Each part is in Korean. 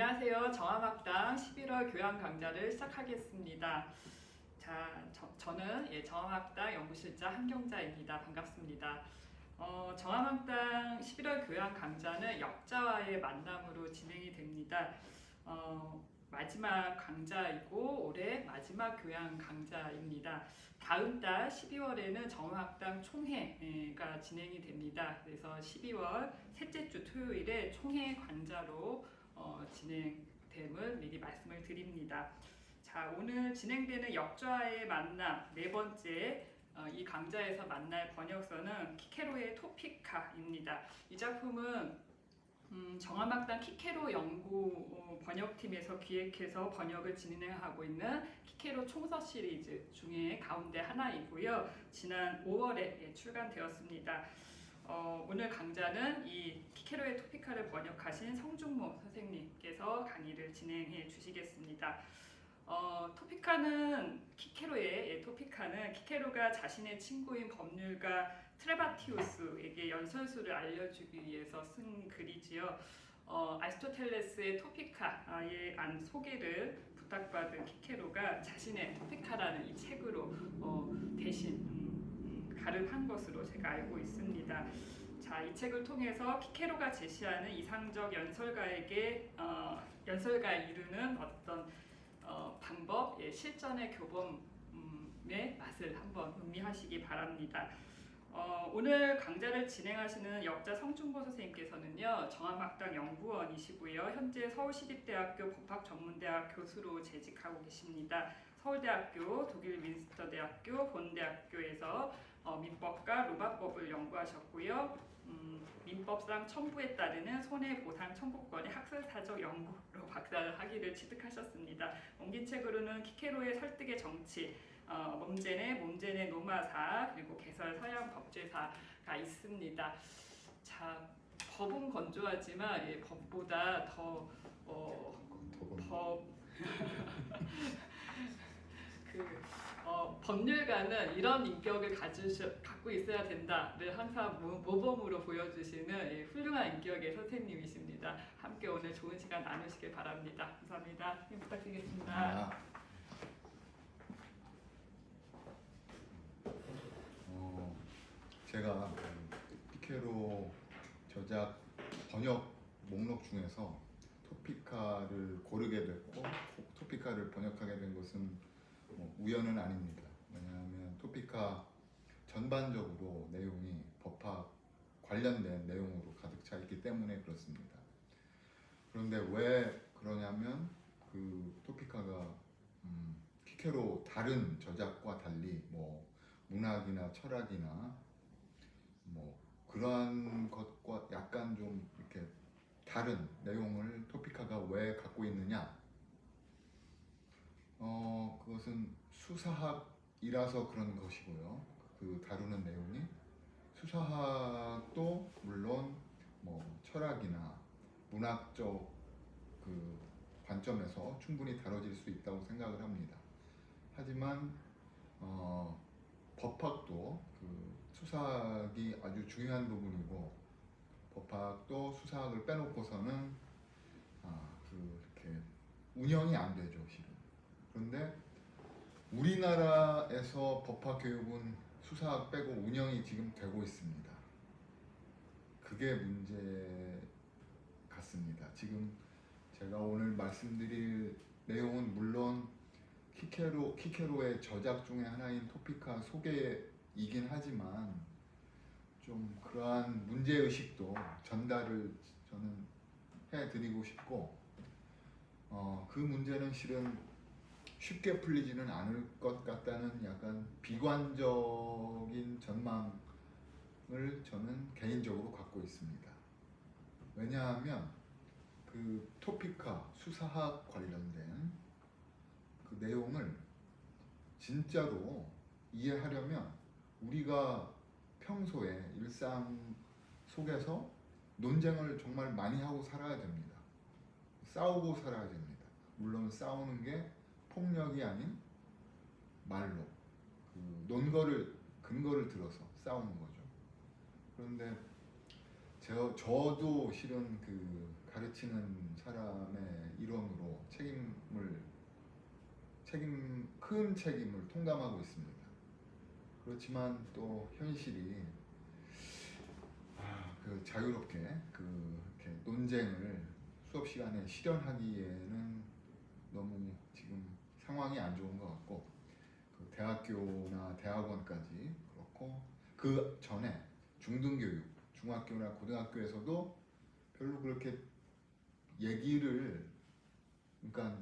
안녕하세요. 정화막당 11월 교양 강좌를 시작하겠습니다. 자, 저는 정화막당 연구실자 한경자입니다. 반갑습니다. 정화막당 11월 교양 강좌는 역자와의 만남으로 진행이 됩니다. 마지막 강좌이고 올해 마지막 교양 강좌입니다. 다음 달 12월에는 정화학당 총회가 진행이 됩니다. 그래서 12월 셋째 주 토요일에 총회 강좌로 진행됨을 미리 말씀을 드립니다. 자, 오늘 진행되는 역좌의 만남 네 번째 이 강좌에서 만날 번역서는 키케로의 토피카입니다. 이 작품은 정화막당 키케로 연구 번역팀에서 기획해서 번역을 진행하고 있는 키케로 총서 시리즈 중에 가운데 하나이고요. 지난 5월에 출간되었습니다. 오늘 강좌는 이 키케로의 토피카를 번역하신 성중모 선생님께서 강의를 진행해 주시겠습니다. 키케로가 자신의 친구인 법률가 트레바티우스에게 연설수를 알려주기 위해서 쓴 글이지요. 아리스토텔레스의 토피카의 안 소개를 부탁받은 키케로가 자신의 토피카라는 이 책으로 대신 가름한 것으로 제가 알고 있습니다. 자, 이 책을 통해서 키케로가 제시하는 이상적 연설가에게 연설가에 이르는 어떤 방법, 실전의 교범의 맛을 한번 음미하시기 바랍니다. 오늘 강좌를 진행하시는 역자 성중보 선생님께서는요, 정화막당 연구원이시고요, 현재 서울시립대학교 법학전문대학 교수로 재직하고 계십니다. 서울대학교, 독일 윈스터대학교, 본대학교에서 민법과 로마법을 연구하셨고요. 민법상 첨부에 따르는 손해보상 청구권의 학술사적 연구로 박사 학위를 취득하셨습니다. 옮긴 책으로는 키케로의 설득의 정치, 몸제네 노마사, 그리고 개설 서양 법제사가 있습니다. 자, 법은 건조하지만 법보다 더 법률가는 이런 인격을 갖고 있어야 된다를 항상 모범으로 보여주시는 훌륭한 인격의 선생님이십니다. 함께 오늘 좋은 시간 나누시길 바랍니다. 감사합니다. 힘 부탁드리겠습니다. 제가 키케로 저작 번역 목록 중에서 토피카를 고르게 됐고 토피카를 번역하게 된 것은 우연은 아닙니다. 왜냐하면 토피카 전반적으로 내용이 법학 관련된 내용으로 가득 차 있기 때문에 그렇습니다. 그런데 왜 그러냐면 그 토피카가 키케로 다른 저작과 달리 문학이나 철학이나 그러한 것과 약간 좀 이렇게 다른 내용을 토피카가 왜 갖고 있느냐? 그것은 수사학이라서 그런 것이고요. 그 다루는 내용이 수사학도 물론 철학이나 문학적 그 관점에서 충분히 다뤄질 수 있다고 생각을 합니다. 하지만 법학도 그 수사학이 아주 중요한 부분이고 법학도 수사학을 빼놓고서는 그렇게 운영이 안 되죠, 실은. 그런데 우리나라에서 법학 교육은 수사학 빼고 운영이 지금 되고 있습니다. 그게 문제 같습니다. 지금 제가 오늘 말씀드릴 내용은 물론 키케로의 저작 중에 하나인 토피카 소개이긴 하지만 좀 그러한 문제의식도 전달을 저는 해드리고 싶고 그 문제는 실은 쉽게 풀리지는 않을 것 같다는 약간 비관적인 전망을 저는 개인적으로 갖고 있습니다. 왜냐하면 그 토피카 수사학 관련된 그 내용을 진짜로 이해하려면 우리가 평소에 일상 속에서 논쟁을 정말 많이 하고 살아야 됩니다. 싸우고 살아야 됩니다. 물론 싸우는 게 폭력이 아닌 말로 근거를 들어서 싸우는 거죠. 그런데 저도 실은 그 가르치는 사람의 일원으로 큰 책임을 통감하고 있습니다. 그렇지만 또 현실이 그 자유롭게 이렇게 논쟁을 수업 시간에 실현하기에는 너무 지금 상황이 안 좋은 것 같고, 그 대학교나 대학원까지 그렇고, 그 전에 중등교육, 중학교나 고등학교에서도 별로 그렇게 얘기를, 그러니까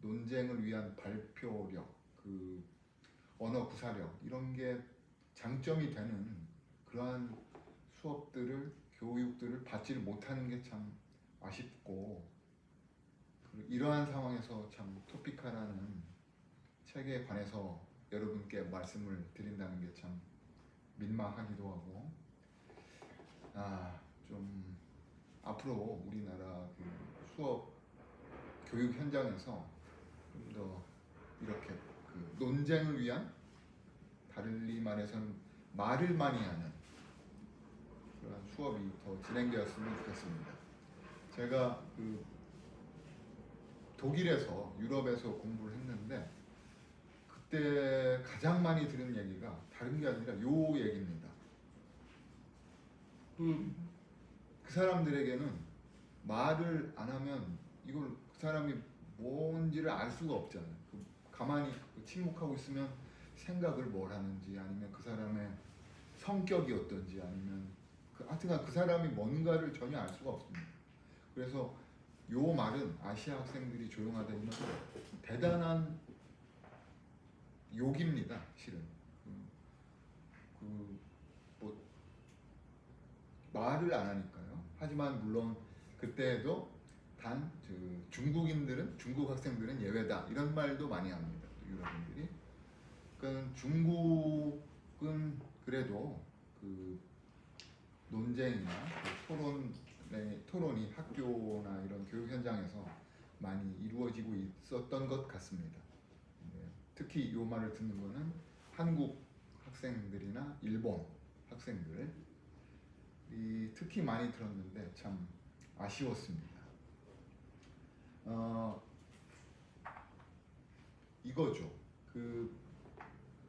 논쟁을 위한 발표력, 그 언어 구사력 이런 게 장점이 되는 그러한 수업들을, 교육들을 받지를 못하는 게 참 아쉽고, 이러한 상황에서 참 토피카라는 책에 관해서 여러분께 말씀을 드린다는 게 참 민망하기도 하고, 좀 앞으로 우리나라 그 수업 교육 현장에서 좀 더 이렇게 그 논쟁을 위한, 다르리 말해서는 말을 많이 하는 그런 수업이 더 진행되었으면 좋겠습니다. 제가 그 독일에서, 유럽에서 공부를 했는데, 그때 가장 많이 들은 얘기가 다른 게 아니라 요 얘기입니다. 그 사람들에게는 말을 안 하면 이걸 그 사람이 뭔지를 알 수가 없잖아요. 가만히 침묵하고 있으면 생각을 뭘 하는지, 아니면 그 사람의 성격이 어떤지, 아니면 하여튼간 그 사람이 뭔가를 전혀 알 수가 없습니다. 그래서 요 말은 아시아 학생들이 조용하다 이는 대단한 욕입니다, 실은. 뭐 말을 안 하니까요. 하지만 물론 그때도 단 중국인들은, 중국 학생들은 예외다 이런 말도 많이 합니다, 유럽인들이. 그러니까 중국은 그래도 그 논쟁이나 토론이 학교나 이런 교육 현장에서 많이 이루어지고 있었던 것 같습니다. 특히 이 말을 듣는 거는 한국 학생들이나 일본 학생들이 특히 많이 들었는데 참 아쉬웠습니다. 이거죠.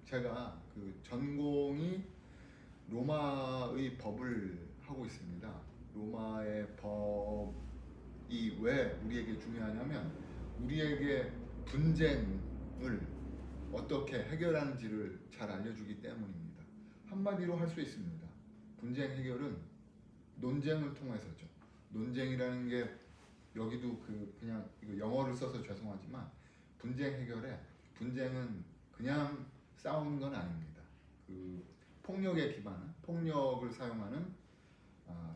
제가 전공이 로마의 법을 하고 있습니다. 로마의 법이 왜 우리에게 중요하냐면, 우리에게 분쟁을 어떻게 해결하는지를 잘 알려주기 때문입니다. 한마디로 할 수 있습니다. 분쟁 해결은 논쟁을 통해서죠. 논쟁이라는 게 여기도 그냥 이거 영어를 써서 죄송하지만, 분쟁은 그냥 싸우는 건 아닙니다. 폭력에 기반한, 폭력을 사용하는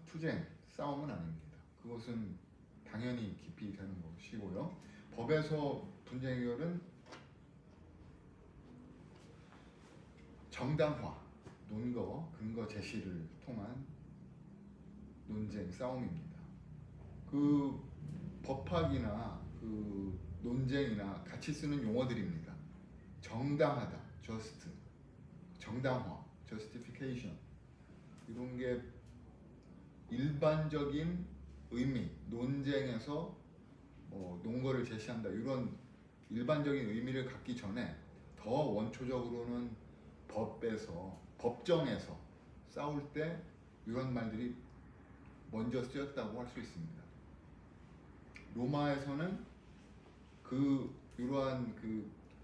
투쟁, 싸움은 아닙니다. 그것은 당연히 깊이 되는 것이고요. 법에서 분쟁 해결은 정당화, 근거 제시를 통한 논쟁, 싸움입니다. 법학이나 논쟁이나 같이 쓰는 용어들입니다. 정당하다, just, 정당화, justification, 이런 게 일반적인 의미, 논쟁에서 논거를 제시한다, 이런 일반적인 의미를 갖기 전에 더 원초적으로는 법정에서 싸울 때 이런 말들이 먼저 쓰였다고 할 수 있습니다. 로마에서는 이러한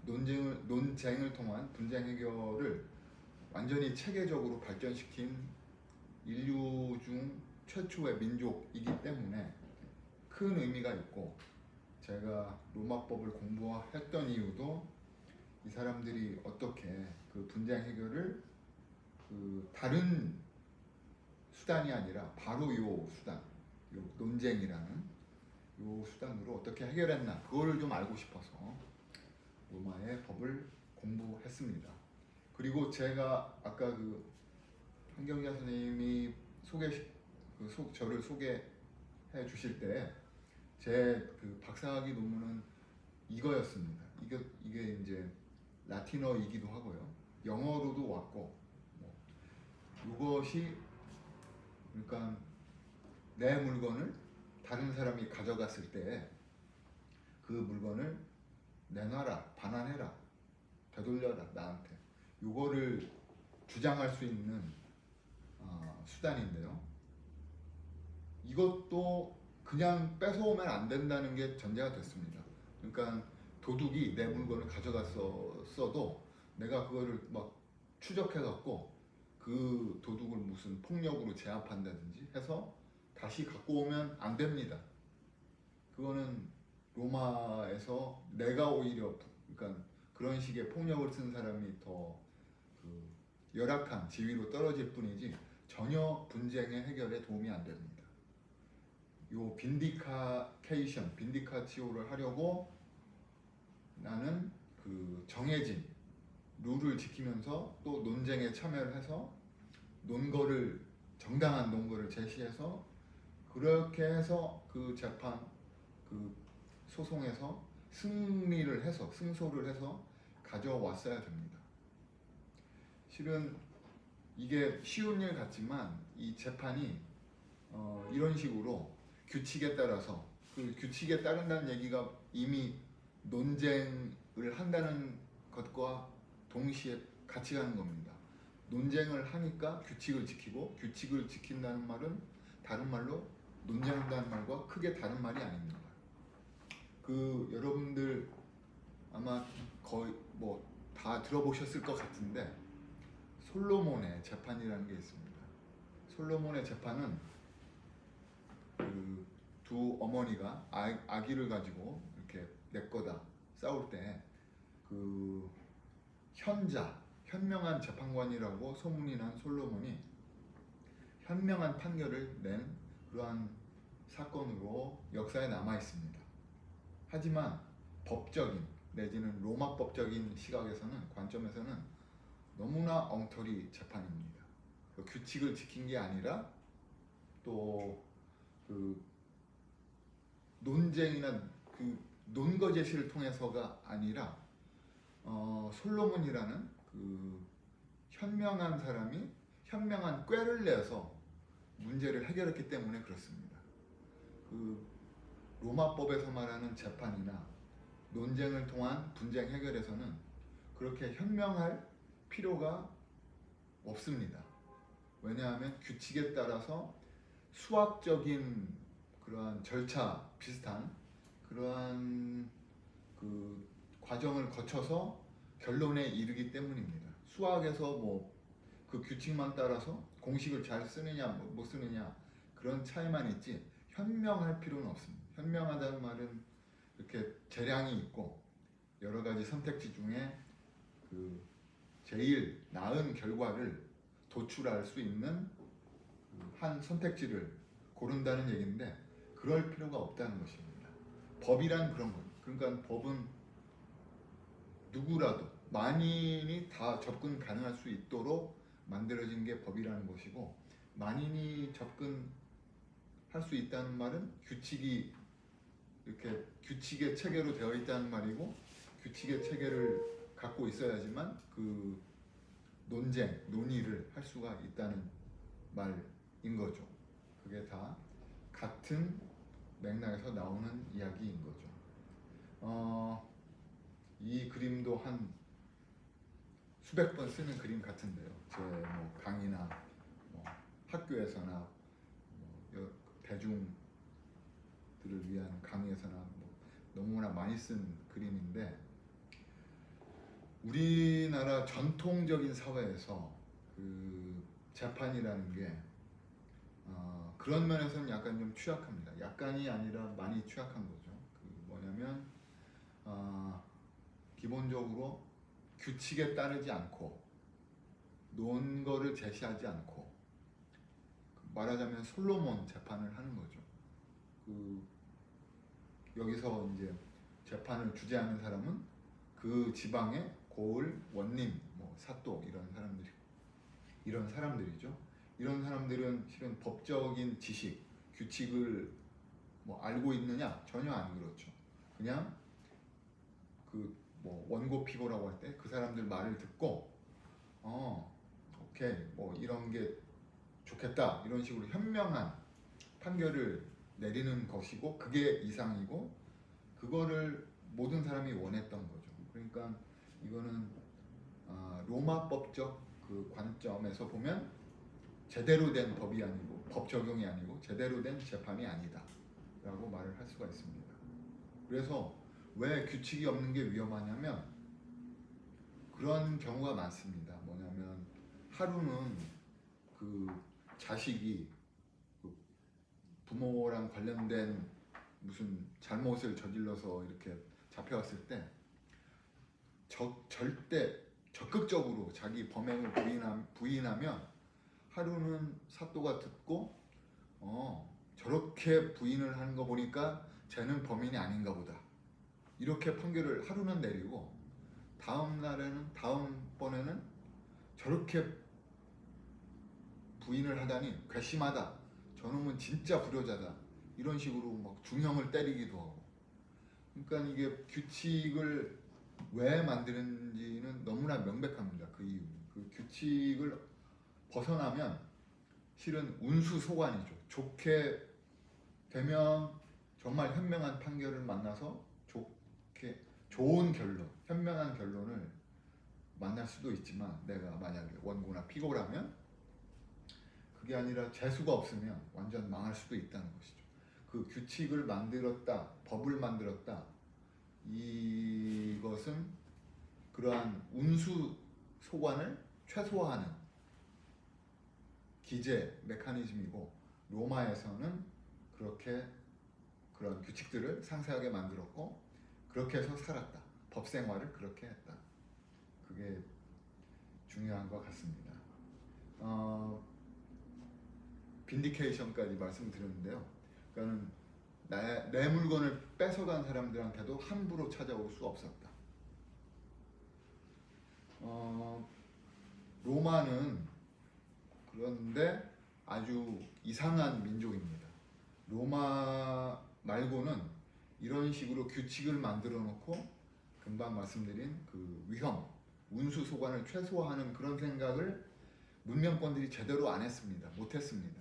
논쟁을 통한 분쟁 해결을 완전히 체계적으로 발전시킨 인류 중 최초의 민족이기 때문에 큰 의미가 있고, 제가 로마법을 공부했던 이유도 이 사람들이 어떻게 분쟁 해결을 다른 수단이 아니라 바로 요 수단, 요 논쟁이라는 요 수단으로 어떻게 해결했나, 그거를 좀 알고 싶어서 로마의 법을 공부했습니다. 그리고 제가 아까 한경자 선생님이 저를 소개해 주실 때 제 박사학위 논문은 이거였습니다. 이게 이제 라틴어이기도 하고요, 영어로도 왔고, 이것이 그러니까 내 물건을 다른 사람이 가져갔을 때 그 물건을 내놔라, 반환해라, 되돌려라 나한테. 요거를 주장할 수 있는 수단인데요. 이것도 그냥 뺏어오면 안 된다는 게 전제가 됐습니다. 그러니까 도둑이 내 물건을 가져갔어도 내가 그거를 막 추적해갖고 그 도둑을 무슨 폭력으로 제압한다든지 해서 다시 갖고 오면 안 됩니다. 그거는 로마에서 내가 오히려 그러니까 그런 식의 폭력을 쓴 사람이 더 그 열악한 지위로 떨어질 뿐이지 전혀 분쟁의 해결에 도움이 안 됩니다. 요 빈디카케이션, 빈디카티오를 하려고 나는 그 정해진 룰을 지키면서 또 논쟁에 참여를 해서 논거를 정당한 논거를 제시해서 그렇게 해서 그 재판 그 소송에서 승리를 해서 승소를 해서 가져왔어야 됩니다. 실은 이게 쉬운 일 같지만 이 재판이 이런 식으로 규칙에 따라서 그 규칙에 따른다는 얘기가 이미 논쟁을 한다는 것과 동시에 같이 가는 겁니다. 논쟁을 하니까 규칙을 지키고 규칙을 지킨다는 말은 다른 말로 논쟁한다는 말과 크게 다른 말이 아닙니다. 그 여러분들 아마 거의 뭐 다 들어보셨을 것 같은데 솔로몬의 재판이라는 게 있습니다. 솔로몬의 재판은 그 두 어머니가 아기를 가지고 이렇게 내 거다 싸울 때 그 현명한 재판관이라고 소문이 난 솔로몬이 현명한 판결을 낸 그러한 사건으로 역사에 남아 있습니다. 하지만 법적인 내지는 로마법적인 시각에서는 관점에서는 너무나 엉터리 재판입니다. 그 규칙을 지킨 게 아니라 또 그 논쟁이나 그 논거 제시를 통해서가 아니라 솔로몬이라는 그 현명한 사람이 현명한 꾀를 내서 문제를 해결했기 때문에 그렇습니다. 그 로마법에서 말하는 재판이나 논쟁을 통한 분쟁 해결에서는 그렇게 현명할 필요가 없습니다. 왜냐하면 규칙에 따라서 수학적인 그러한 절차 비슷한 그러한 그 과정을 거쳐서 결론에 이르기 때문입니다. 수학에서 뭐 그 규칙만 따라서 공식을 잘 쓰느냐 못 쓰느냐 그런 차이만 있지 현명할 필요는 없습니다. 현명하다는 말은 이렇게 재량이 있고 여러 가지 선택지 중에 그 제일 나은 결과를 도출할 수 있는 한 선택지를 고른다는 얘기인데 그럴 필요가 없다는 것입니다. 법이란 그런 거예요. 그러니까 법은 누구라도 만인이 다 접근 가능할 수 있도록 만들어진 게 법이라는 것이고 만인이 접근할 수 있다는 말은 규칙이 이렇게 규칙의 체계로 되어 있다는 말이고 규칙의 체계를 갖고 있어야지만 그 논쟁, 논의를 할 수가 있다는 말인 거죠. 그게 다 같은 맥락에서 나오는 이야기인 거죠. 이 그림도 한 수백 번 쓰는 그림 같은데요. 제 뭐 강의나 뭐 학교에서나 뭐 대중들을 위한 강의에서나 뭐 너무나 많이 쓴 그림인데 우리나라 전통적인 사회에서 그 재판이라는 게 그런 면에서는 약간 좀 취약합니다. 약간이 아니라 많이 취약한 거죠. 그 뭐냐면 기본적으로 규칙에 따르지 않고 논거를 제시하지 않고 말하자면 솔로몬 재판을 하는 거죠. 그 여기서 이제 재판을 주재하는 사람은 그 지방의 고을, 원님, 뭐 사또 이런 사람들이죠. 이런 사람들은 실은 법적인 지식, 규칙을 뭐 알고 있느냐? 전혀 안 그렇죠. 그냥 그 뭐 원고 피고라고 할 때 그 사람들 말을 듣고 오케이 뭐 이런 게 좋겠다 이런 식으로 현명한 판결을 내리는 것이고 그게 이상이고 그거를 모든 사람이 원했던 거죠. 그러니까 이거는 로마법적 그 관점에서 보면 제대로 된 법이 아니고 법 적용이 아니고 제대로 된 재판이 아니다라고 말을 할 수가 있습니다. 그래서 왜 규칙이 없는 게 위험하냐면 그런 경우가 많습니다. 뭐냐면 하루는 그 자식이 그 부모랑 관련된 무슨 잘못을 저질러서 이렇게 잡혀왔을 때 절대 적극적으로 자기 범행을 부인하면 하루는 사또가 듣고 저렇게 부인을 하는 거 보니까 쟤는 범인이 아닌가 보다 이렇게 판결을 하루는 내리고 다음번에는 저렇게 부인을 하다니 괘씸하다 저놈은 진짜 불효자다 이런 식으로 막 중형을 때리기도 하고 그러니까 이게 규칙을 왜 만드는지는 너무나 명백합니다. 그 이유 그 규칙을 벗어나면 실은 운수소관이죠. 좋게 되면 정말 현명한 판결을 만나서 좋은 결론, 현명한 결론을 만날 수도 있지만 내가 만약에 원고나 피고라면 그게 아니라 재수가 없으면 완전 망할 수도 있다는 것이죠. 그 규칙을 만들었다, 법을 만들었다 이것은 그러한 운수 소관을 최소화하는 기재 메커니즘이고 로마에서는 그렇게 그런 규칙들을 상세하게 만들었고 그렇게 해서 살았다. 법 생활을 그렇게 했다. 그게 중요한 것 같습니다. 빈디케이션까지 말씀드렸는데요. 그러니까는 내 물건을 뺏어간 사람들한테도 함부로 찾아올 수 없었다. 로마는 그런데 아주 이상한 민족입니다. 로마 말고는 이런 식으로 규칙을 만들어 놓고 금방 말씀드린 그 위험, 운수 소관을 최소화하는 그런 생각을 문명권들이 제대로 안 했습니다. 못 했습니다.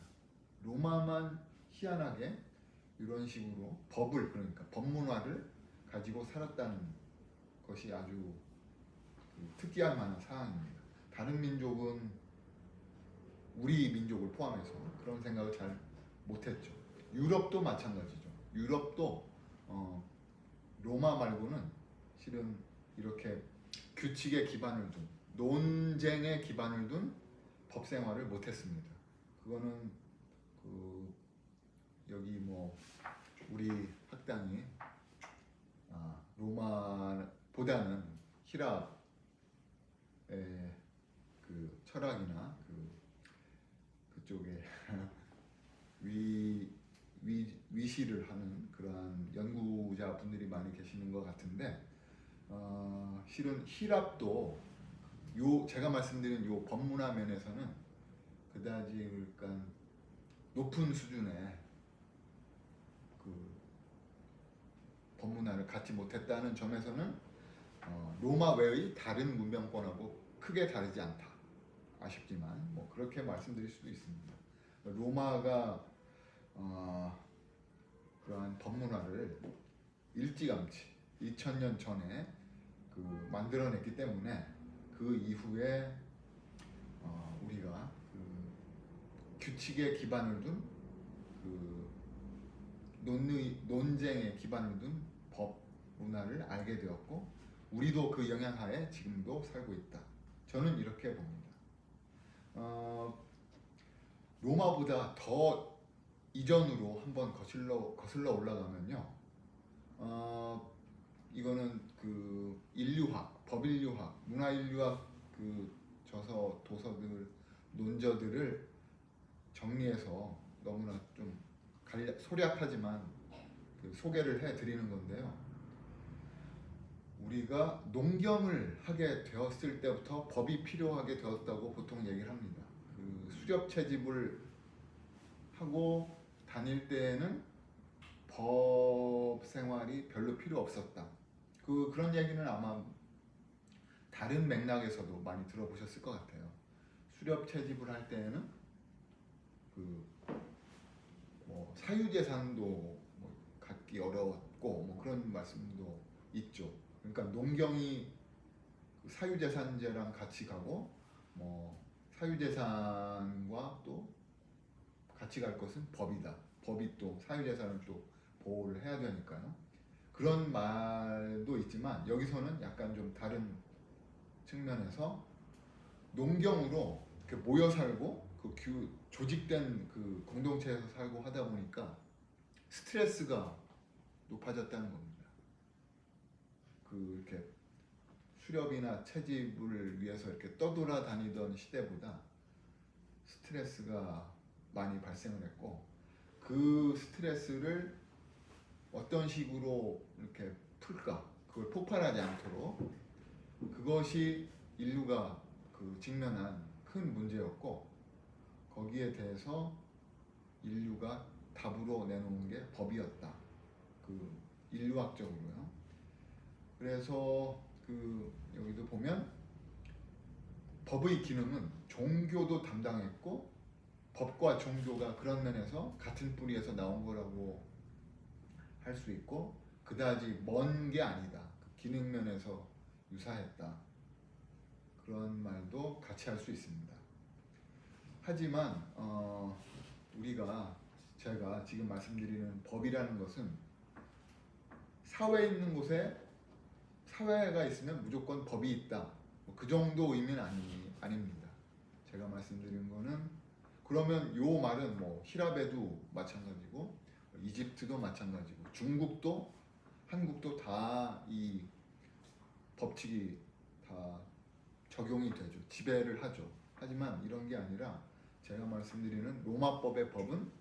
로마만 희한하게 이런 식으로 법을 그러니까 법문화를 가지고 살았다는 것이 아주 특이할 만한 사항입니다. 다른 민족은 우리 민족을 포함해서 그런 생각을 잘 못했죠. 유럽도 마찬가지죠. 유럽도 로마 말고는 실은 이렇게 규칙에 기반을 둔 논쟁에 기반을 둔 법 생활을 못했습니다. 그거는 여기 뭐 우리 학당이 로마보다는 히랍의 그 철학이나 그쪽에 위시를 하는 그러한 연구자 분들이 많이 계시는 것 같은데 실은 히랍도 제가 말씀드린 요 법문화 면에서는 그다지 그러니까 높은 수준의 그 법문화를 갖지 못했다는 점에서는 로마 외의 다른 문명권하고 크게 다르지 않다. 아쉽지만 뭐 그렇게 말씀드릴 수도 있습니다. 로마가 그러한 법문화를 일찌감치 2000년 전에 만들어냈기 때문에 그 이후에 우리가 규칙에 기반을 둔 논쟁에 기반을 둔 법 문화를 알게 되었고 우리도 그 영향하에 지금도 살고 있다. 저는 이렇게 봅니다. 로마보다 더 이전으로 한번 거슬러 올라가면요. 이거는 그 인류학, 법인류학, 문화인류학 저서 도서들 논저들을 정리해서 너무나 좀 소략하지만 소개를 해드리는 건데요. 우리가 농경을 하게 되었을 때부터 법이 필요하게 되었다고 보통 얘기를 합니다. 수렵 채집을 하고 다닐 때에는 법 생활이 별로 필요 없었다. 그런 얘기는 아마 다른 맥락에서도 많이 들어보셨을 것 같아요. 수렵 채집을 할 때에는 뭐 사유재산도 뭐 갖기 어려웠고 뭐 그런 말씀도 있죠. 그러니까 농경이 사유재산제랑 같이 가고 뭐 사유재산과 또 같이 갈 것은 법이다. 법이 또 사유재산을 또 보호를 해야 되니까요. 그런 말도 있지만 여기서는 약간 좀 다른 측면에서 농경으로 이렇게 모여 살고 조직된 그 공동체에서 살고 하다 보니까 스트레스가 높아졌다는 겁니다. 이렇게 수렵이나 채집을 위해서 이렇게 떠돌아다니던 시대보다 스트레스가 많이 발생을 했고 그 스트레스를 어떤 식으로 이렇게 풀까? 그걸 폭발하지 않도록 그것이 인류가 직면한 큰 문제였고 거기에 대해서 인류가 답으로 내놓은 게 법이었다. 인류학적으로요. 그래서 여기도 보면 법의 기능은 종교도 담당했고 법과 종교가 그런 면에서 같은 뿌리에서 나온 거라고 할 수 있고 그다지 먼 게 아니다. 기능 면에서 유사했다. 그런 말도 같이 할 수 있습니다. 하지만 제가 지금 말씀드리는 법이라는 것은 사회에 있는 곳에 사회가 있으면 무조건 법이 있다. 그 정도 의미는 아닙니다. 제가 말씀드린 거는 그러면 요 말은 뭐 히랍에도 마찬가지고 이집트도 마찬가지고 중국도 한국도 다 이 법칙이 다 적용이 되죠. 지배를 하죠. 하지만 이런 게 아니라 제가 말씀드리는 로마법의 법은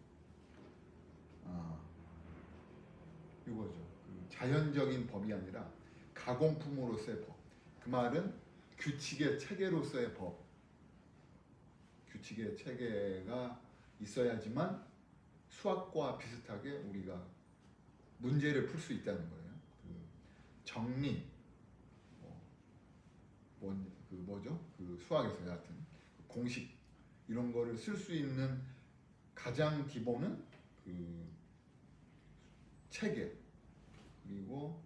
이거죠. 자연적인 법이 아니라 가공품으로서의 법. 그 말은 규칙의 체계로서의 법. 규칙의 체계가 있어야지만 수학과 비슷하게 우리가 문제를 풀 수 있다는 거예요. 정리, 수학에서 같은 공식 이런 거를 쓸 수 있는 가장 기본은 체계 그리고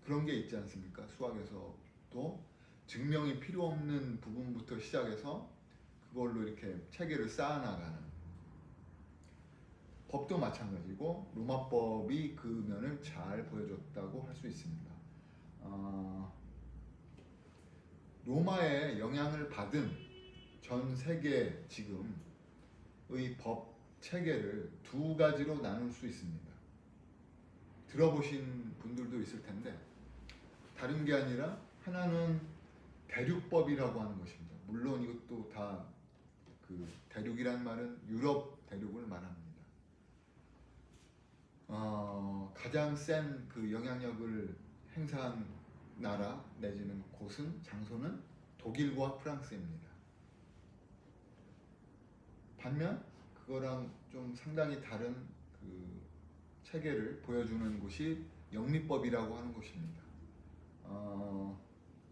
그런 게 있지 않습니까? 수학에서도 증명이 필요 없는 부분부터 시작해서 그걸로 이렇게 체계를 쌓아나가는 법도 마찬가지고 로마법이 그 면을 잘 보여줬다고 할 수 있습니다. 로마의 영향을 받은 전 세계 지금의 법 체계를 두 가지로 나눌 수 있습니다. 들어보신 분들도 있을 텐데 다른 게 아니라 하나는 대륙법이라고 하는 것입니다. 물론 이것도 다 대륙이란 말은 유럽 대륙을 말합니다. 가장 센 영향력을 행사한 나라 내지는 장소는 독일과 프랑스입니다. 반면 그거랑 좀 상당히 다른 체계를 보여주는 곳이 영미법이라고 하는 곳입니다.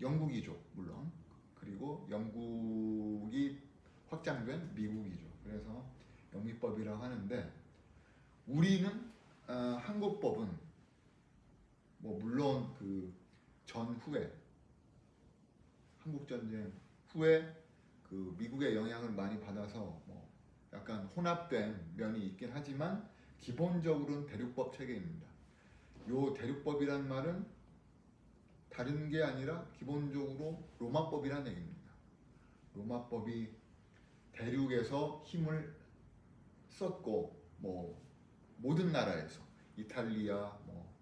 영국이죠, 물론. 그리고 영국이 확장된 미국이죠. 그래서 영미법이라고 하는데 우리는 한국법은 뭐 물론 전후에 한국전쟁 후에 미국의 영향을 많이 받아서 뭐 약간 혼합된 면이 있긴 하지만 기본적으로는 대륙법 체계입니다. 요 대륙법이란 말은 다른 게 아니라 기본적으로 로마법이란 얘기입니다. 로마법이 대륙에서 힘을 썼고 뭐 모든 나라에서 이탈리아, 뭐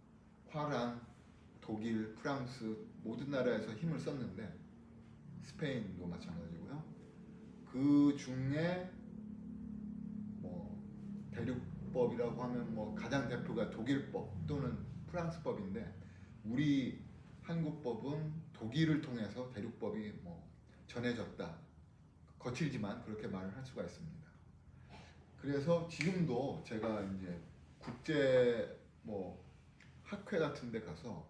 화란, 독일, 프랑스 모든 나라에서 힘을 썼는데 스페인도 마찬가지고요. 그 중에 뭐 대륙법이라고 하면 뭐 가장 대표가 독일법 또는 프랑스법인데 우리 한국법은 독일을 통해서 대륙법이 뭐 전해졌다. 거칠지만 그렇게 말을 할 수가 있습니다. 그래서 지금도 제가 이제 국제 뭐 학회 같은 데 가서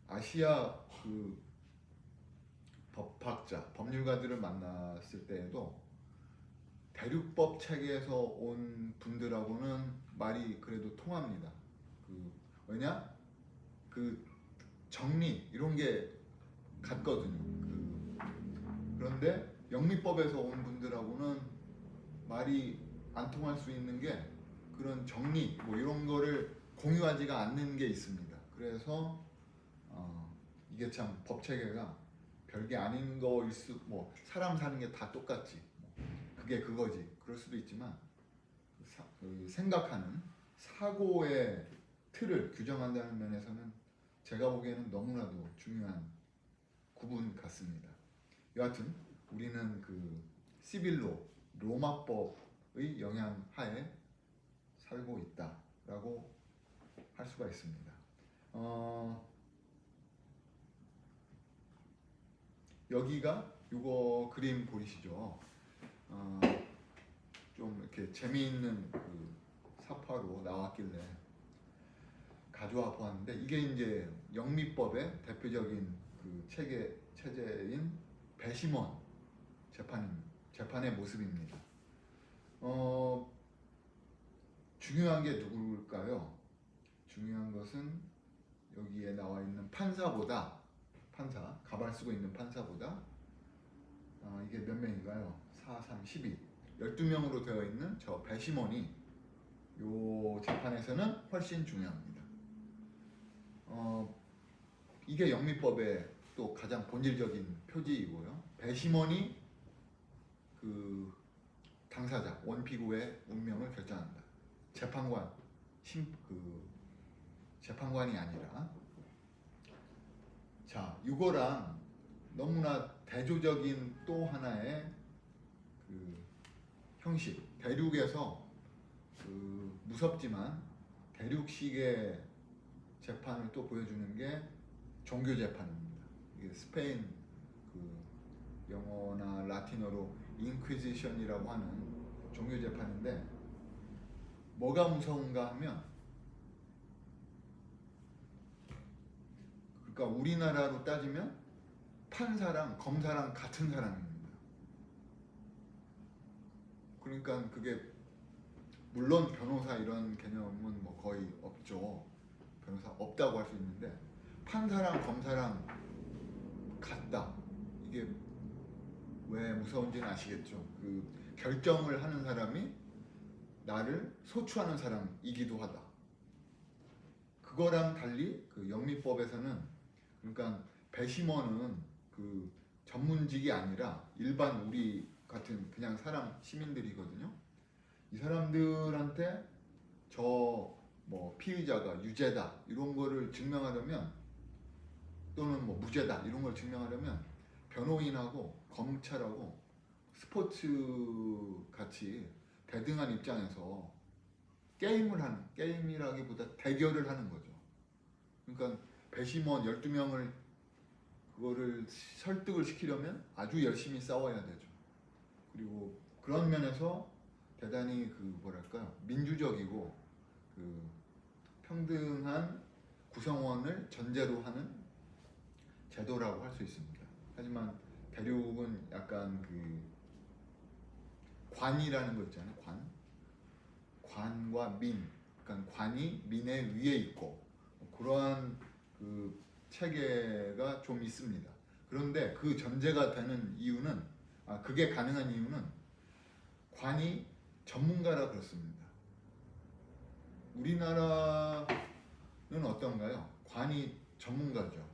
아시아 법학자, 법률가들을 만났을 때에도 대륙법 체계에서 온 분들하고는 말이 그래도 통합니다. 왜냐? 그 정리 이런 게 같거든요. 그런데 영미법에서 온 분들하고는 말이 안 통할 수 있는 게 그런 정리 뭐 이런 거를 공유하지가 않는 게 있습니다. 그래서 이게 참 법 체계가 별게 아닌 거일 뭐 사람 사는 게 다 똑같지. 그게 그거지. 그럴 수도 있지만 생각하는 사고의 틀을 규정한다는 면에서는 제가 보기에는 너무나도 중요한 구분 같습니다. 여하튼 우리는 그 시빌로 로마법의 영향 하에 살고 있다라고 할 수가 있습니다. 여기가 이거 그림 보이시죠? 좀 이렇게 재미있는 그 사파로 나왔길래 가져와 보았는데 이게 이제 영미법의 대표적인 그 체제인 배심원 재판의 모습입니다. 중요한 게 누굴까요? 중요한 것은 여기에 나와 있는 판사 가발 쓰고 있는 판사보다 이게 몇 명인가요? 4, 3, 12 12명으로 되어 있는 저 배심원이 요 재판에서는 훨씬 중요합니다. 이게 영미법의 또 가장 본질적인 표지이고요. 배심원이 그 당사자 원피고의 운명을 결정한다. 재판관이 아니라. 자, 이거랑 너무나 대조적인 또 하나의 그 형식, 대륙에서 그 무섭지만 대륙식의 재판을 또 보여주는 게 종교 재판입니다. 이게 스페인 그 영어나 라틴어로 인퀴지션이라고 하는 종교 재판인데 뭐가 무서운가 하면 그러니까 우리나라로 따지면 판사랑 검사랑 같은 사람입니다. 그러니까 그게 물론 변호사 이런 개념은 뭐 거의 없죠. 변호사 없다고 할 수 있는데 판사랑 검사랑 같다. 이게 왜 무서운지는 아시겠죠. 그 결정을 하는 사람이 나를 소추하는 사람이기도 하다. 그거랑 달리 그 영미법에서는 그러니까 배심원은 그 전문직이 아니라 일반 우리 같은 그냥 사람 시민들이거든요. 이 사람들한테 저 뭐 피의자가 유죄다 이런 거를 증명하려면 또는 뭐 무죄다 이런 걸 증명하려면 변호인하고 검찰하고 스포츠 같이 대등한 입장에서 게임이라기보다 대결을 하는 거죠. 그러니까 배심원 12명을 그거를 설득을 시키려면 아주 열심히 싸워야 되죠. 그리고 그런 면에서 대단히 그 뭐랄까요 민주적이고 그 평등한 구성원을 전제로 하는 제도라고 할 수 있습니다. 하지만 대륙은 약간 그 관이라는 거 있잖아요. 관과 민, 그러니까 관이 민의 위에 있고 그러한 그 체계가 좀 있습니다. 그런데 그 전제가 되는 이유는 그게 가능한 이유는 관이 전문가라 그렇습니다. 우리나라는 어떤가요? 관이 전문가죠.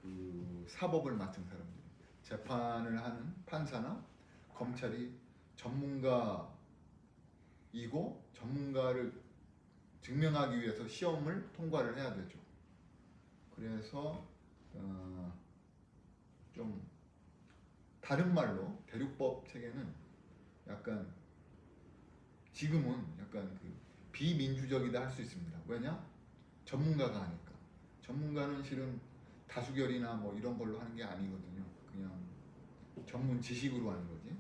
그 사법을 맡은 사람들이 재판을 하는 판사나 검찰이 전문가이고 전문가를 증명하기 위해서 시험을 통과를 해야 되죠. 그래서 좀 다른 말로 대륙법 체계는 약간 지금은 약간 그 비민주적이다 할 수 있습니다. 왜냐? 전문가가 하니까. 전문가는 실은 다수결이나 뭐 이런 걸로 하는 게 아니거든요. 그냥 전문 지식으로 하는 거지.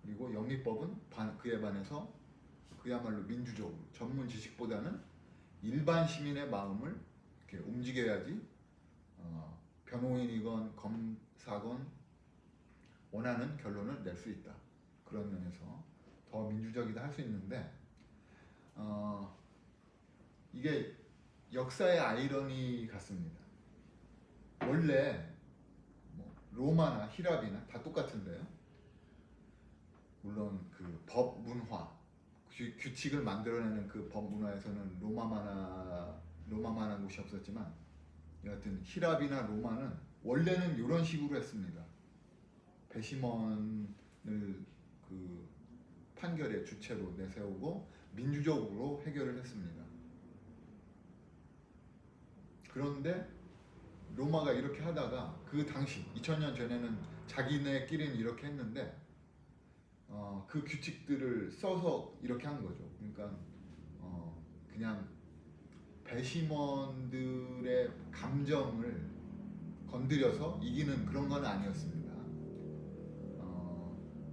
그리고 영미법은 그에 반해서 그야말로 민주적으로 전문 지식보다는 일반 시민의 마음을 이렇게 움직여야지 변호인이건 검사건 원하는 결론을 낼 수 있다. 그런 면에서 더 민주적이다 할 수 있는데 이게 역사의 아이러니 같습니다. 원래 뭐 로마나 히랍이나 다 똑같은데요. 물론 그 법 문화, 규칙을 만들어내는 그 법 문화에서는 로마만한 곳이 없었지만 여하튼 히랍이나 로마는 원래는 이런 식으로 했습니다. 배심원을 그 판결의 주체로 내세우고 민주적으로 해결을 했습니다. 그런데 로마가 이렇게 하다가 그 당시 2000년 전에는 자기네끼리는 이렇게 했는데 그 규칙들을 써서 이렇게 한 거죠. 그러니까 그냥 배심원들의 감정을 건드려서 이기는 그런 건 아니었습니다.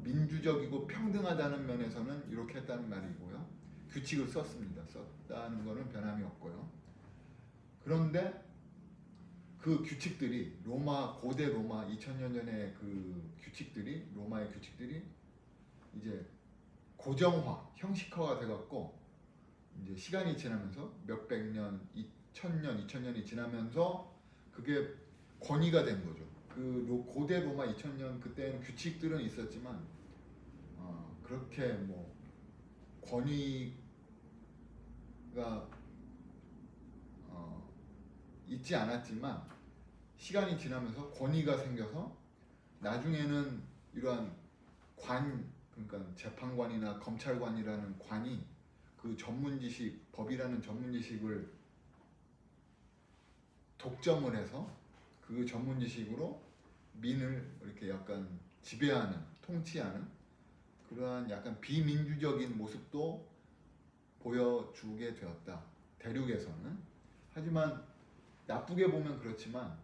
민주적이고 평등하다는 면에서는 이렇게 했다는 말이고요. 규칙을 썼습니다. 썼다는 거는 변함이 없고요. 그런데 그 규칙들이 고대 로마 2000년 전의 그 규칙들이 로마의 규칙들이 이제 고정화, 형식화가 돼갖고 이제 시간이 지나면서 몇백 년, 2000년이 지나면서 그게 권위가 된 거죠. 그 고대 로마 2000년 그때는 규칙들은 있었지만 그렇게 뭐 권위가 있지 않았지만 시간이 지나면서 권위가 생겨서 나중에는 이러한 그러니까 재판관이나 검찰관이라는 관이 그 전문 지식, 법이라는 전문 지식을 독점을 해서 그 전문 지식으로 민을 이렇게 약간 지배하는, 통치하는 그러한 약간 비민주적인 모습도 보여주게 되었다. 대륙에서는. 하지만 나쁘게 보면 그렇지만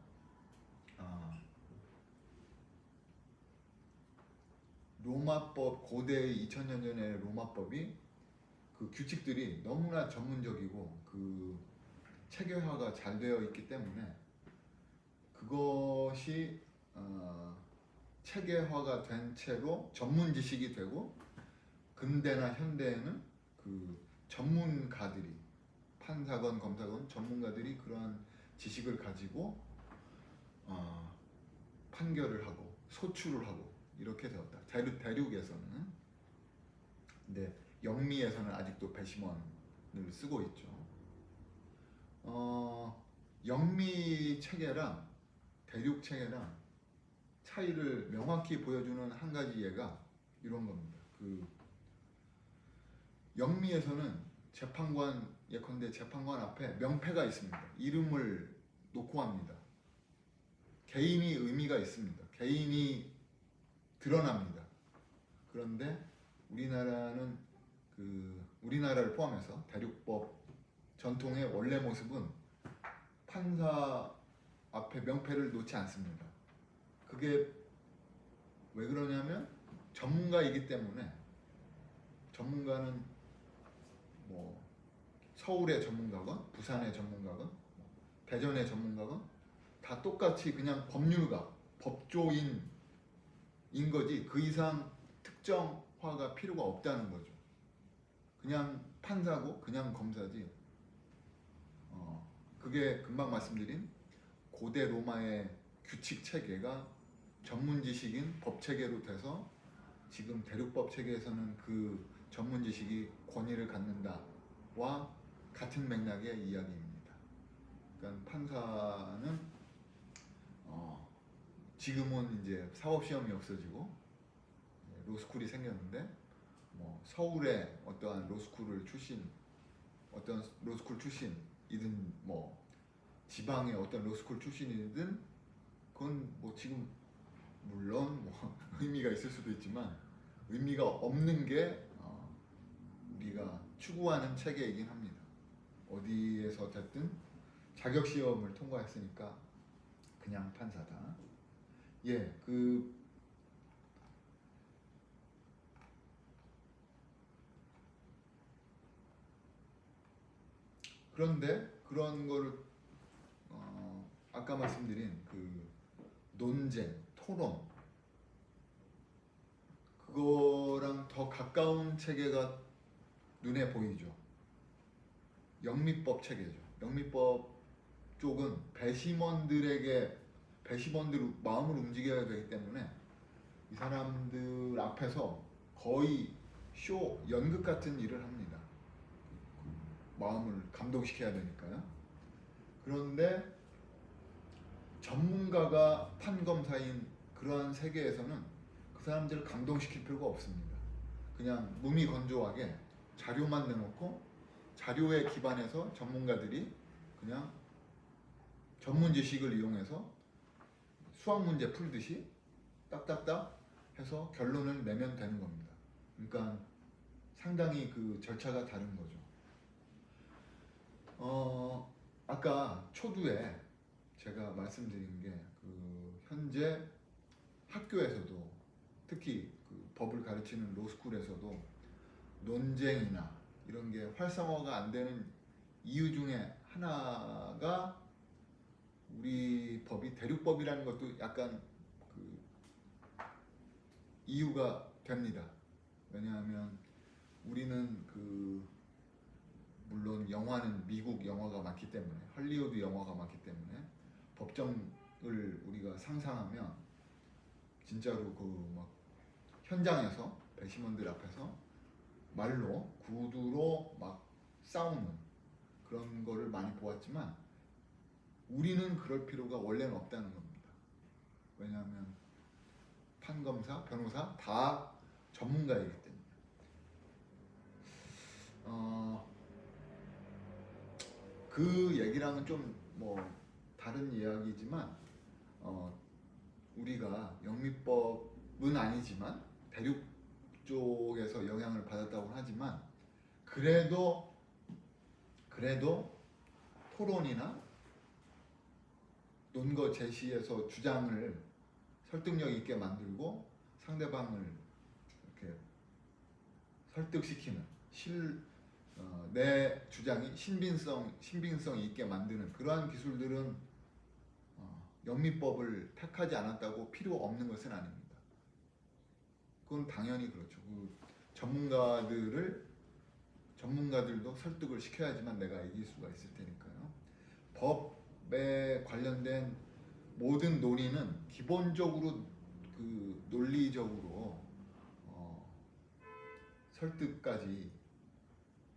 로마법, 고대의 2000년 전의 로마법이 그 규칙들이 너무나 전문적이고 그 체계화가 잘 되어 있기 때문에 그것이 체계화가 된 채로 전문 지식이 되고 근대나 현대에는 그 전문가들이 판사건 검사건 전문가들이 그러한 지식을 가지고 판결을 하고 소출을 하고 이렇게 되었다. 대륙에서는. 근데 영미에서는 아직도 배심원을 쓰고 있죠. 영미 체계랑 대륙 체계랑 차이를 명확히 보여주는 한 가지 예가 이런 겁니다. 그 영미에서는 예컨대 재판관 앞에 명패가 있습니다. 이름을 놓고 합니다. 개인이 의미가 있습니다. 개인이 드러납니다. 그런데 우리나라를 포함해서 대륙법 전통의 원래 모습은 판사 앞에 명패를 놓지 않습니다. 그게 왜 그러냐면 전문가이기 때문에 전문가는 뭐 서울의 전문가건 부산의 전문가건 대전의 전문가건 다 똑같이 그냥 법률가, 법조인인 거지 그 이상 특정화가 필요가 없다는 거죠. 그냥 판사고 그냥 검사지. 그게 금방 말씀드린 고대 로마의 규칙 체계가 전문 지식인 법 체계로 돼서 지금 대륙법 체계에서는 그 전문 지식이 권위를 갖는다와 같은 맥락의 이야기입니다. 그러니까 판사는 지금은 이제 사법 시험이 없어지고 로스쿨이 생겼는데 뭐 서울의 어떠한 로스쿨 출신이든 뭐 지방의 어떤 로스쿨 출신이든 그건 뭐 지금 물론 뭐 의미가 있을 수도 있지만 의미가 없는 게 우리가 추구하는 체계이긴 합니다. 어디에서 됐든 자격 시험을 통과했으니까 그냥 판사다. 그런데 그런 거를 아까 말씀드린 그 논쟁, 토론 그거랑 가까운 체계가 눈에 보이죠. 영미법 체계죠. 영미법 쪽은 배심원들 마음을 움직여야 되기 때문에 이 사람들 앞에서 거의 연극 같은 일을 합니다. 마음을 감동시켜야 되니까요. 그런데 전문가가 판검사인 그러한 세계에서는 그 사람들을 감동시킬 필요가 없습니다. 그냥 몸이 건조하게 자료만 내놓고 자료에 기반해서 전문가들이 그냥 전문 지식을 이용해서 수학 문제 풀듯이 딱딱딱 해서 결론을 내면 되는 겁니다. 그러니까 상당히 그 절차가 다른 거죠. 아까 초두에 제가 말씀드린 게 그 현재 학교에서도 특히 그 법을 가르치는 로스쿨에서도 논쟁이나 이런 게 활성화가 안 되는 이유 중에 하나가 우리 법이 대륙법이라는 것도 약간 그 이유가 됩니다. 왜냐하면 우리는 그 물론 영화는 미국 영화가 많기 때문에 할리우드 영화가 많기 때문에 법정을 우리가 상상하면 진짜로 그 막 현장에서 배심원들 앞에서 말로 구두로 막 싸우는 그런 거를 많이 보았지만 우리는 그럴 필요가 원래는 없다는 겁니다. 왜냐하면 판검사, 변호사 다 전문가이기 때문에. 그 얘기랑은 좀 뭐 다른 이야기지만 우리가 영미법은 아니지만 대륙 쪽에서 영향을 받았다고 하지만 그래도 토론이나 논거 제시에서 주장을 설득력 있게 만들고 상대방을 이렇게 설득시키는 내 주장이 신빙성 있게 만드는 그러한 기술들은 영미법을 택하지 않았다고 필요 없는 것은 아닙니다. 그건 당연히 그렇죠. 그 전문가들도 설득을 시켜야지만 내가 이길 수가 있을 테니까요. 법에 관련된 모든 논의는 기본적으로 그 논리적으로 설득까지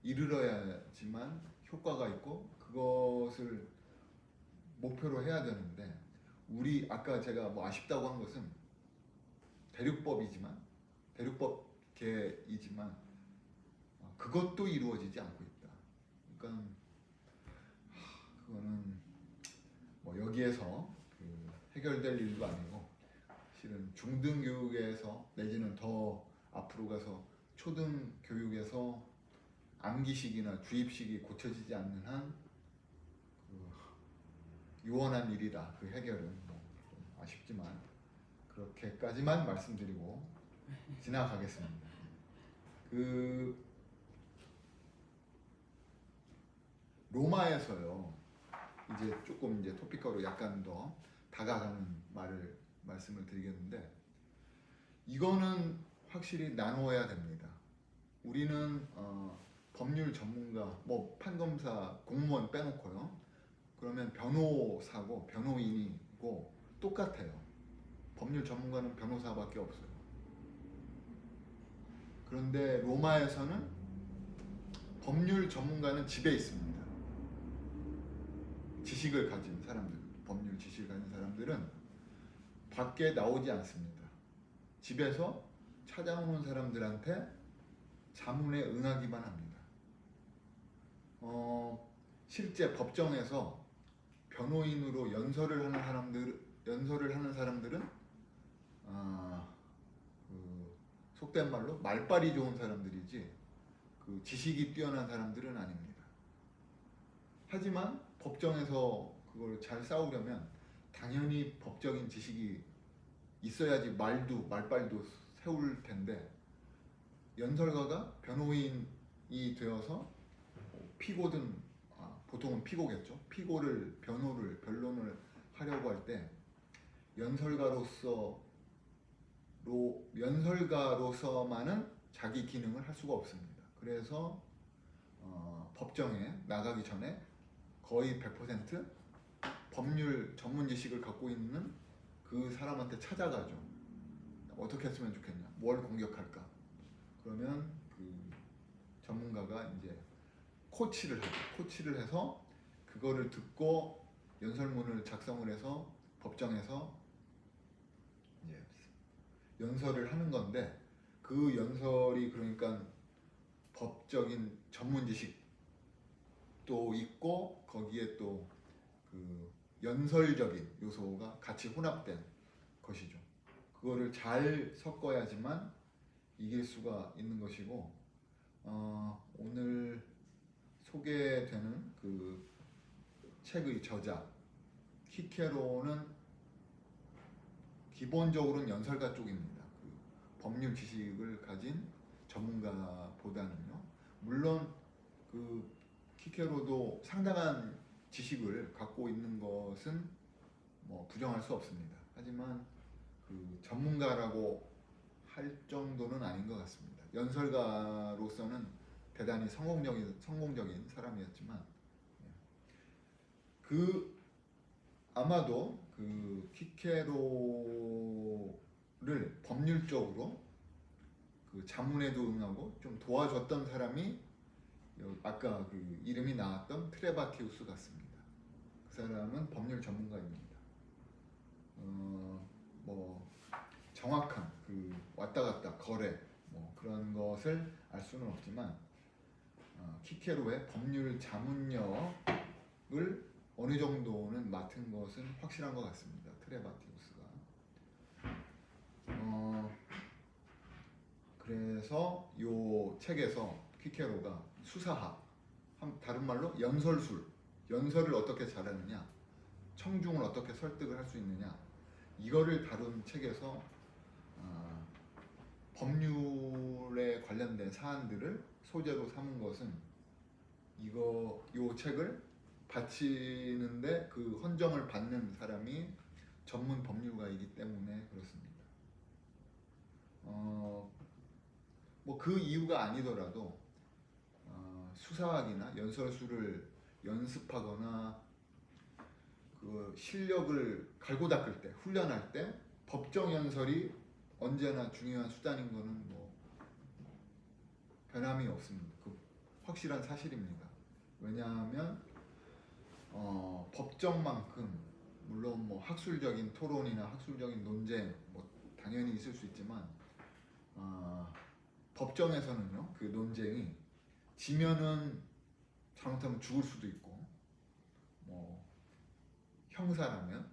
이르러야지만 효과가 있고 그것을 목표로 해야 되는데 아까 제가 뭐 아쉽다고 한 것은 대륙법계이지만 그것도 이루어지지 않고 있다. 그러니까 그거는 뭐 여기에서 그 해결될 일도 아니고 실은 중등교육에서 내지는 더 앞으로 가서 초등교육에서 암기식이나 주입식이 고쳐지지 않는 한 유언한 일이다. 그 해결은 뭐 좀 아쉽지만 그렇게까지만 말씀드리고 지나가겠습니다. 그 로마에서요. 이제 조금 이제 토픽으로 약간 더 다가가는 말씀을 드리겠는데 이거는 확실히 나누어야 됩니다. 우리는 법률 전문가, 뭐 판검사, 공무원 빼놓고요. 그러면 변호사고 변호인이고 똑같아요. 법률 전문가는 변호사밖에 없어요. 그런데 로마에서는 법률 전문가는 집에 있습니다. 법률 지식을 가진 사람들은 밖에 나오지 않습니다. 집에서 찾아오는 사람들한테 자문에 응하기만 합니다. 실제 법정에서 변호인으로 연설을 하는 사람들은 속된 말로 말빨이 좋은 사람들이지 그 지식이 뛰어난 사람들은 아닙니다. 하지만 법정에서 그걸 잘 싸우려면 당연히 법적인 지식이 있어야지 말빨도 세울 텐데 연설가가 변호인이 되어서 피고든 보통은 피고겠죠. 변론을 하려고 할 때 연설가로서만은 자기 기능을 할 수가 없습니다. 그래서 법정에 나가기 전에 거의 100% 법률 전문 지식을 갖고 있는 그 사람한테 찾아가죠. 어떻게 했으면 좋겠냐, 뭘 공격할까. 그러면 그 전문가가 이제 코치를 하죠. 코치를 해서 그거를 듣고 연설문을 작성을 해서 법정에서 이제 연설을 하는 건데, 그 연설이 그러니까 법적인 전문 지식도 있고 거기에 또 그 연설적인 요소가 같이 혼합된 것이죠. 그거를 잘 섞어야지만 이길 수가 있는 것이고, 오늘 소개되는 그 책의 저자 키케로는 기본적으로는 연설가 쪽입니다. 그 법률 지식을 가진 전문가보다는요. 물론 그 키케로도 상당한 지식을 갖고 있는 것은 뭐 부정할 수 없습니다. 하지만 그 전문가라고 할 정도는 아닌 것 같습니다. 연설가로서는 대단히 성공적인 사람이었지만, 그 아마도 그 키케로를 법률적으로 그 자문에도 응하고 좀 도와줬던 사람이 아까 그 이름이 나왔던 트레바티우스 같습니다. 그 사람은 법률 전문가입니다. 뭐 정확한 그 왔다 갔다 거래 뭐 그런 것을 알 수는 없지만, 키케로의 법률 자문력을 어느 정도는 맡은 것은 확실한 것 같습니다. 트레바티우스가. 그래서 이 책에서 키케로가 수사학, 다른 말로 연설을 어떻게 잘하느냐, 청중을 어떻게 설득을 할 수 있느냐, 이거를 다룬 책에서 법률에 관련된 사안들을 소재로 삼은 것은 이 책을 바치는데 그 헌정을 받는 사람이 전문 법률가이기 때문에 그렇습니다. 뭐 그 이유가 아니더라도 수사학이나 연설술을 연습하거나 그 실력을 갈고 닦을 때, 훈련할 때 법정 연설이 언제나 중요한 수단인 것은 뭐 변함이 없습니다. 그 확실한 사실입니다. 왜냐하면 법정만큼 물론 뭐 학술적인 토론이나 학술적인 논쟁 뭐 당연히 있을 수 있지만, 법정에서는요, 그 논쟁이 지면은 잘못하면 죽을 수도 있고, 뭐 형사라면,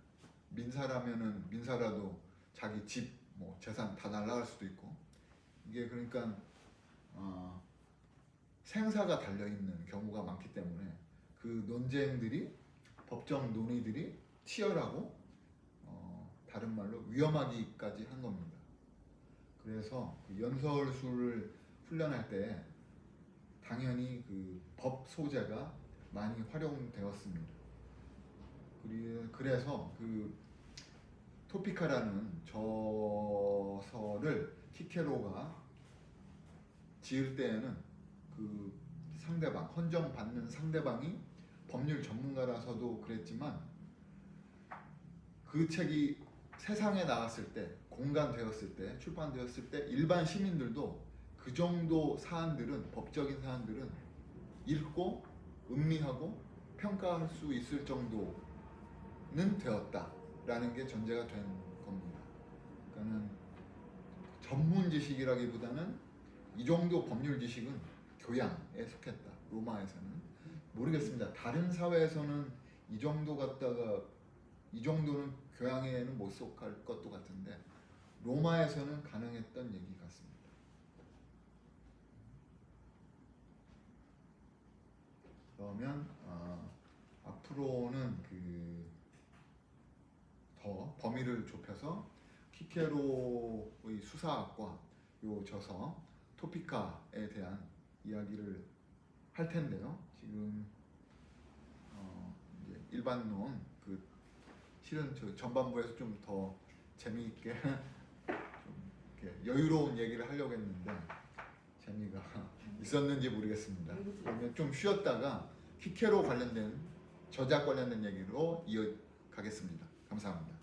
민사라면은 민사라도 자기 집 뭐 재산 다 날아갈 수도 있고, 이게 그러니까 생사가 달려 있는 경우가 많기 때문에 그 논쟁들이, 법정 논의들이 치열하고 다른 말로 위험하기까지 한 겁니다. 그래서 그 연설술을 훈련할 때 당연히 그 법 소재가 많이 활용되었습니다. 그래서 그 토피카라는 저서를 키케로가 지을 때에는 그 상대방, 헌정받는 상대방이 법률 전문가라서도 그랬지만, 그 책이 세상에 나왔을 때, 공간되었을 때, 출판되었을 때 일반 시민들도 그 정도 사안들은, 법적인 사안들은 읽고 음미하고 평가할 수 있을 정도는 되었다라는 게 전제가 된 겁니다. 그러니까는 전문 지식이라기보다는 이 정도 법률 지식은 교양에 속했다. 로마에서는. 모르겠습니다. 다른 사회에서는 이 정도 갖다가, 이 정도는 교양에는 못 속할 것도 같은데 로마에서는 가능했던 얘기 같습니다. 그러면 앞으로는 그 더 범위를 좁혀서 키케로의 수사학과 요 저서 토피카에 대한 이야기를 할 텐데요. 지금 이제 일반론, 그 실은 저 전반부에서 좀 더 재미있게 좀 이렇게 여유로운 얘기를 하려고 했는데 있었는지 모르겠습니다. 그러면 좀 쉬었다가 키케로 관련된 저작 관련된 얘기로 이어가겠습니다. 감사합니다.